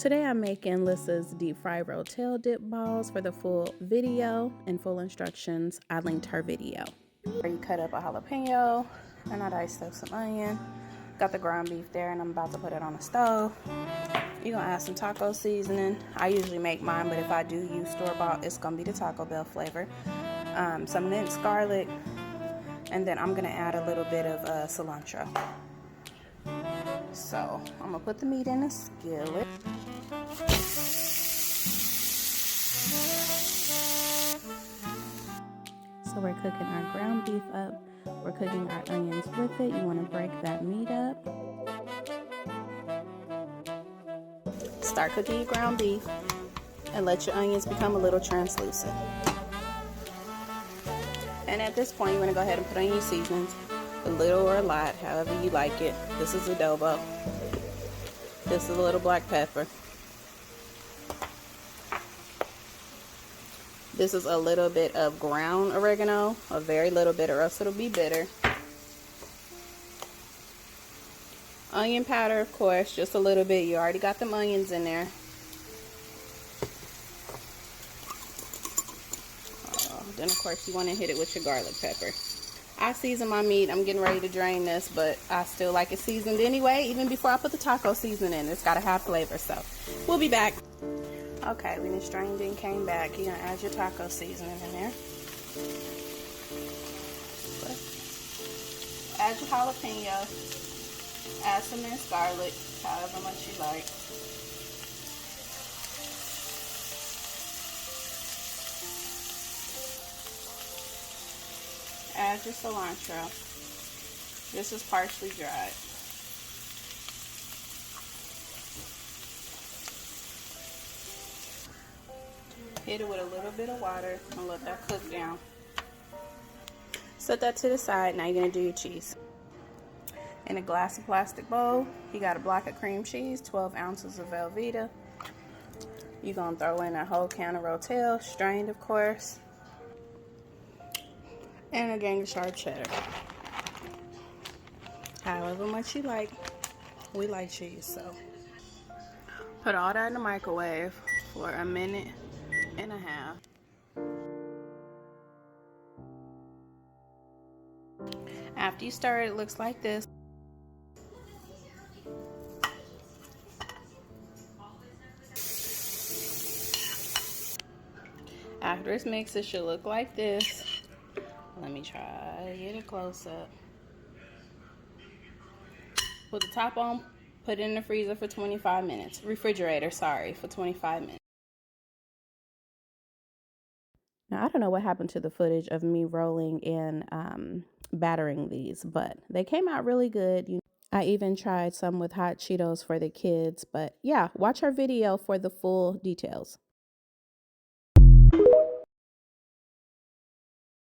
Today I'm making Lyssa's deep fried rotel dip balls. For the full video and full instructions, I linked her video. You cut up a jalapeno, and I diced up some onion. Got the ground beef there, and I'm about to put it on the stove. You're gonna add some taco seasoning. I usually make mine, but if I do use store-bought, it's gonna be the Taco Bell flavor. Some minced garlic, and then I'm gonna add a little bit of cilantro. So I'm gonna put the meat in a skillet. So we're cooking our ground beef up. We're cooking our onions with it. You want to break that meat up. Start cooking your ground beef and let your onions become a little translucent. And at this point, you want to go ahead and put on your seasonings, a little or a lot, however you like it. This is adobo. This is a little black pepper. This is a little bit of ground oregano, a very little bit, or else it'll be bitter. Onion powder, of course, just a little bit. You already got them onions in there. Then, of course, you want to hit it with your garlic pepper. I season my meat. I'm getting ready to drain this, but I still like it seasoned anyway, even before I put the taco seasoning in. It's got to have flavor, so we'll be back. Okay, we just strained and came back. You're going to add your taco seasoning in there. Add your jalapeno. Add some minced garlic, however much you like. Add your cilantro. This is partially dried. Hit it with a little bit of water and let that cook down. Set that to the side. Now you're going to do your cheese. In a glass of plastic bowl, you got a block of cream cheese, 12 ounces of Velveeta. You're going to throw in a whole can of rotel, strained of course, and a gang of sharp cheddar. However much you like. We like cheese, so. Put all that in the microwave for a minute and a half. After you stir it, it looks like this. After it's mixed, it should look like this. Let me try to get a close-up. Put the top on, put it in the freezer for 25 minutes. Refrigerator, sorry, for 25 minutes. Now, I don't know what happened to the footage of me rolling and battering these, but they came out really good. I even tried some with hot Cheetos for the kids, but yeah, watch our video for the full details.